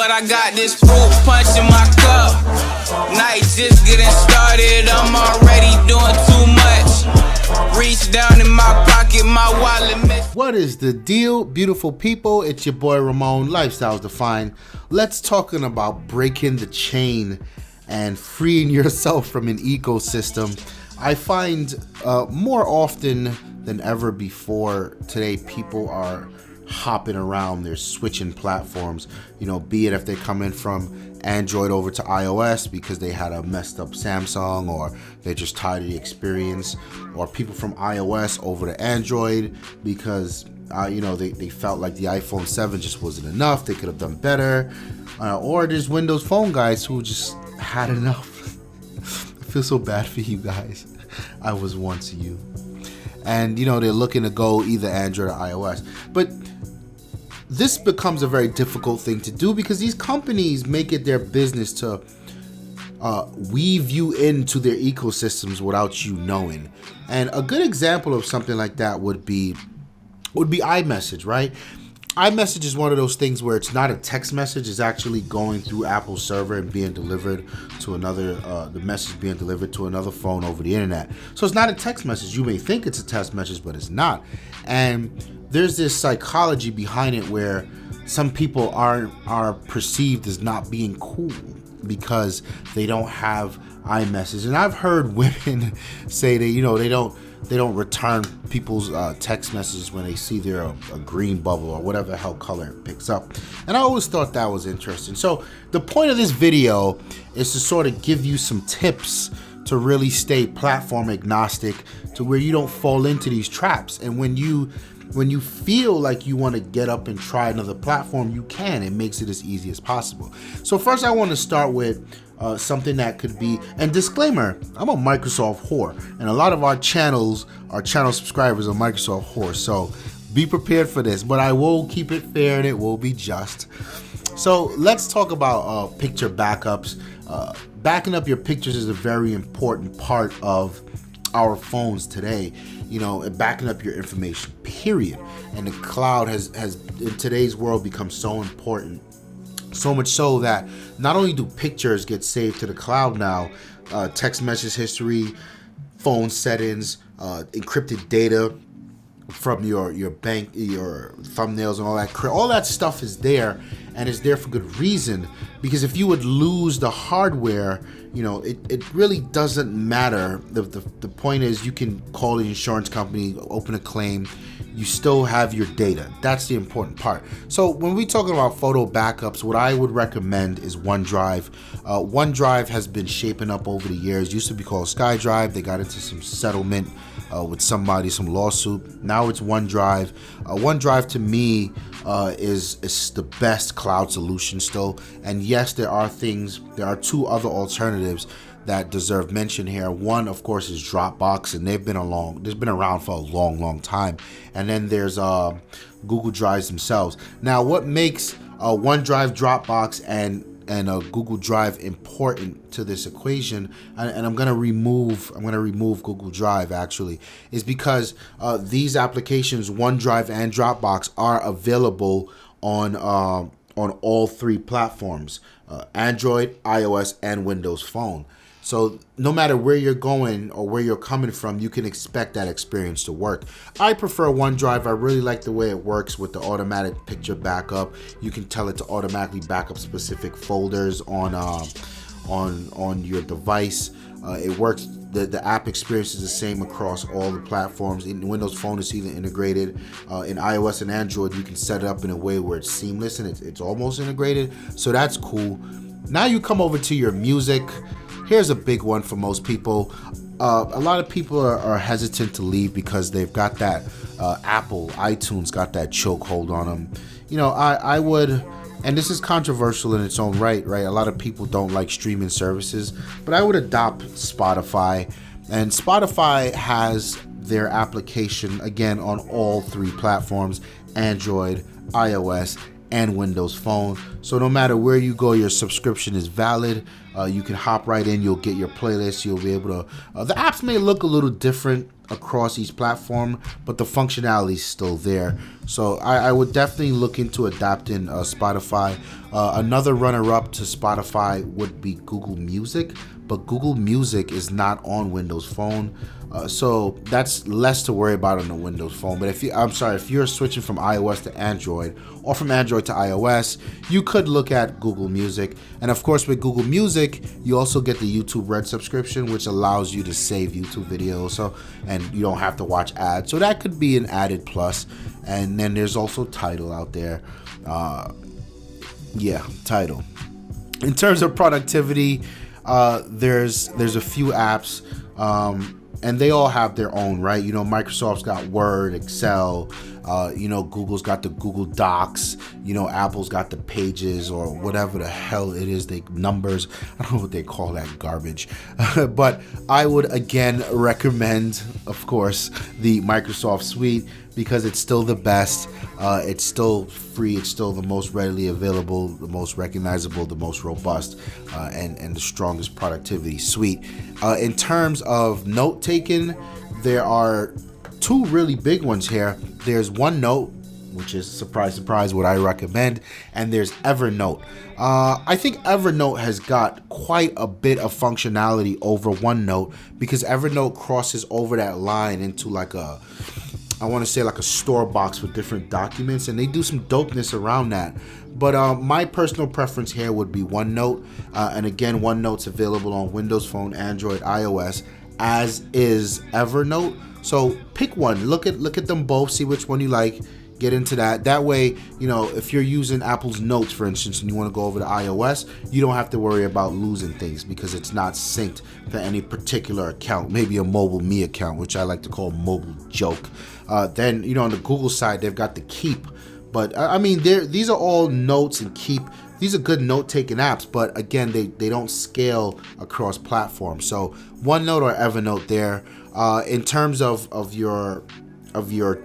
But I got this fruit punch in my cup. Night just getting started, I'm already doing too much. Reach down in my pocket, my wallet miss. What is the deal, beautiful people? It's your boy Ramon, Lifestyles Defined. Let's talking about breaking the chain and freeing yourself from an ecosystem. I find more often than ever before today, people are hopping around, they're switching platforms, be it if they come in from Android over to iOS because they had a messed up Samsung, or they're just tired of the experience, or people from iOS over to Android because they felt like the iPhone 7 just wasn't enough, they could have done better, or there's Windows Phone guys who just had enough. I feel so bad for you guys. I was once you. And they're looking to go either Android or iOS. But this becomes a very difficult thing to do because these companies make it their business to weave you into their ecosystems without you knowing. And a good example of something like that would be iMessage, right? iMessage is one of those things where it's not a text message, it's actually going through Apple's server and being delivered to another, the message being delivered to another phone over the internet. So it's not a text message. You may think it's a text message, but it's not. And there's this psychology behind it where some people are perceived as not being cool because they don't have iMessage. And I've heard women say that, they don't return people's text messages when they see they're a green bubble or whatever the hell color it picks up. And I always thought that was interesting. So the point of this video is to sort of give you some tips to really stay platform agnostic, to where you don't fall into these traps. And when you feel like you want to get up and try another platform, you can. It makes it as easy as possible. So first I want to start with something that could be, and disclaimer, I'm a Microsoft whore, and a lot of our channel subscribers are Microsoft whores, so be prepared for this, but I will keep it fair and it will be just. So let's talk about picture backups. Backing up your pictures is a very important part of our phones today, backing up your information, period. And the cloud has in today's world become so important. So much so that not only do pictures get saved to the cloud now, text message history, phone settings, encrypted data from your bank, your thumbnails and all that stuff is there, and it's there for good reason. Because if you would lose the hardware, it really doesn't matter. The point is, you can call the insurance company, open a claim, you still have your data. That's the important part. So when we talking about photo backups, what I would recommend is OneDrive. OneDrive has been shaping up over the years. Used to be called SkyDrive. They got into some settlement with somebody, some lawsuit. Now it's OneDrive. OneDrive to me is the best cloud solution still. And yes, there are two other alternatives that deserve mention here. One, of course, is Dropbox, and they've been around for a long time. And then there's Google Drives themselves. Now, what makes OneDrive, Dropbox, and Google Drive important to this equation, and I'm gonna remove Google Drive actually, is because these applications, OneDrive and Dropbox, are available on all three platforms, Android, iOS, and Windows Phone. So no matter where you're going or where you're coming from, you can expect that experience to work. I prefer OneDrive. I really like the way it works with the automatic picture backup. You can tell it to automatically back up specific folders on your device. It works. The app experience is the same across all the platforms. In Windows Phone, it's either integrated. In iOS and Android, you can set it up in a way where it's seamless and it's almost integrated. So that's cool. Now you come over to your music. Here's a big one for most people. A lot of people are hesitant to leave because they've got that Apple, iTunes got that chokehold on them. I would, and this is controversial in its own right? A lot of people don't like streaming services, but I would adopt Spotify. And Spotify has their application, again, on all three platforms, Android, iOS, and Windows Phone. So no matter where you go, your subscription is valid. You can hop right in, you'll get your playlist, you'll be able to, the apps may look a little different across each platform, but the functionality is still there. So I would definitely look into adapting Spotify. Another runner-up to Spotify would be Google Music, but Google Music is not on Windows Phone. So that's less to worry about on the Windows Phone. But if you're switching from iOS to Android or from Android to iOS, you could look at Google Music. And of course, with Google Music, you also get the YouTube Red subscription, which allows you to save YouTube videos. And you don't have to watch ads. So that could be an added plus. And then there's also Tidal out there. Tidal. In terms of productivity, there's a few apps. And they all have their own, right? Microsoft's got Word, Excel, Google's got the Google Docs, Apple's got the Pages or whatever the hell it is, numbers. I don't know what they call that garbage. But I would again recommend, of course, the Microsoft Suite because it's still the best. It's still free. It's still the most readily available, the most recognizable, the most robust, and the strongest productivity suite. In terms of note taking, there are two really big ones here. There's OneNote, which is, surprise, surprise, what I recommend, and there's Evernote. I think Evernote has got quite a bit of functionality over OneNote because Evernote crosses over that line into like a store box with different documents, and they do some dopeness around that. But my personal preference here would be OneNote, and again, OneNote's available on Windows Phone, Android, iOS, as is Evernote. So pick one, look at them both, see which one you like, get into that. That way, if you're using Apple's Notes, for instance, and you want to go over to iOS, you don't have to worry about losing things because it's not synced to any particular account, maybe a mobile me account, which I like to call mobile joke. Then, on the Google side, they've got the Keep. But these are all Notes and Keep. These are good note-taking apps, but again, they don't scale across platforms. So OneNote or Evernote there. In terms of your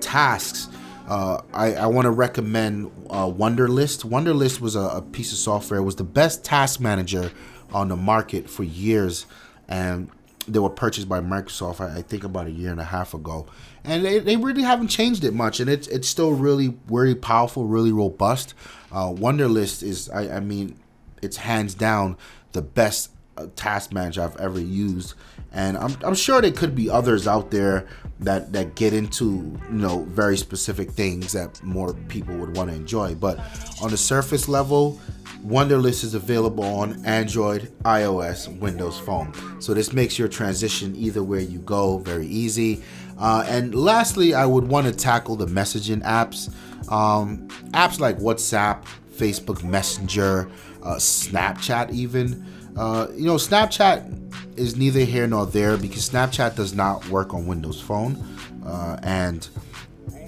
tasks, I want to recommend Wunderlist. Wunderlist was a piece of software. It was the best task manager on the market for years, and they were purchased by Microsoft, I think about a year and a half ago. And they really haven't changed it much, and it's still really, really powerful, really robust. Wunderlist is, it's hands down the best task manager I've ever used, and I'm sure there could be others out there that get into very specific things that more people would want to enjoy. But on the surface level, Wunderlist is available on Android, iOS, Windows Phone. So this makes your transition either where you go very easy. And lastly, I would want to tackle the messaging apps. Apps like WhatsApp, Facebook Messenger, Snapchat even. Snapchat is neither here nor there because Snapchat does not work on Windows Phone. And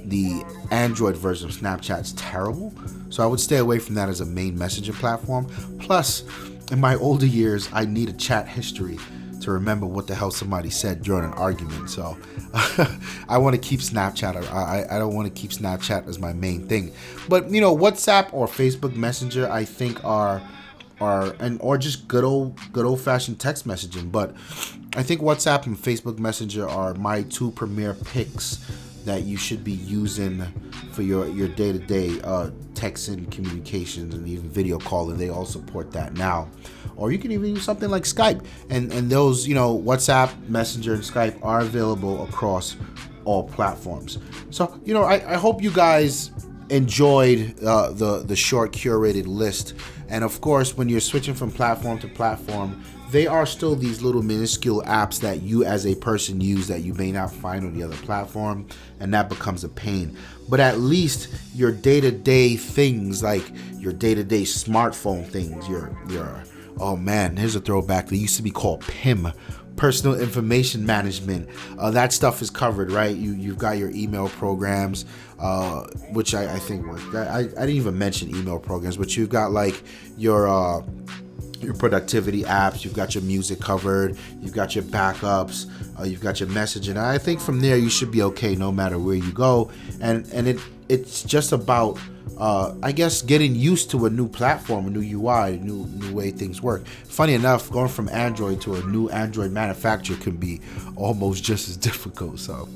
the Android version of Snapchat is terrible. So I would stay away from that as a main messaging platform. Plus, in my older years, I need a chat history to remember what the hell somebody said during an argument. So I want to keep Snapchat. I don't want to keep Snapchat as my main thing. But WhatsApp or Facebook Messenger, I think or just good old fashioned text messaging. But I think WhatsApp and Facebook Messenger are my two premier picks that you should be using for your day-to-day texting, communications, and even video calling. They all support that now. Or you can even use something like Skype, and those WhatsApp, Messenger, and Skype are available across all platforms. So I hope you guys enjoyed the short curated list. And of course, when you're switching from platform to platform, they are still these little minuscule apps that you as a person use that you may not find on the other platform, and that becomes a pain. But at least your day-to-day things, like your day-to-day smartphone things, your oh man, here's a throwback. They used to be called PIM, personal information management. That stuff is covered, right? You've got your email programs, which I think work. I didn't even mention email programs, but you've got like your productivity apps, you've got your music covered, you've got your backups, you've got your messaging. I think from there you should be okay no matter where you go. And it's just about I guess getting used to a new platform, a new UI, new way things work. Funny enough, going from Android to a new Android manufacturer can be almost just as difficult. So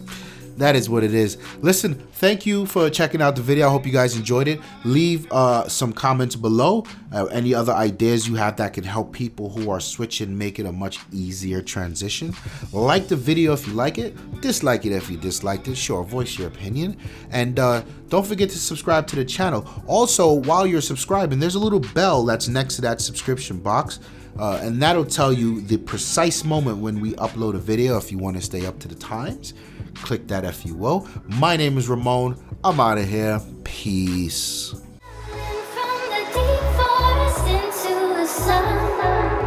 that is what it is. Listen, thank you for checking out the video. I hope you guys enjoyed it. Leave some comments below. Any other ideas you have that can help people who are switching, make it a much easier transition. Like the video if you like it. Dislike it if you disliked it. Sure, voice your opinion. And don't forget to subscribe to the channel. Also, while you're subscribing, there's a little bell that's next to that subscription box. And that'll tell you the precise moment when we upload a video if you want to stay up to the times. Click that if you will. My name is Ramon. I'm out of here. Peace. From the deep forest into the sun.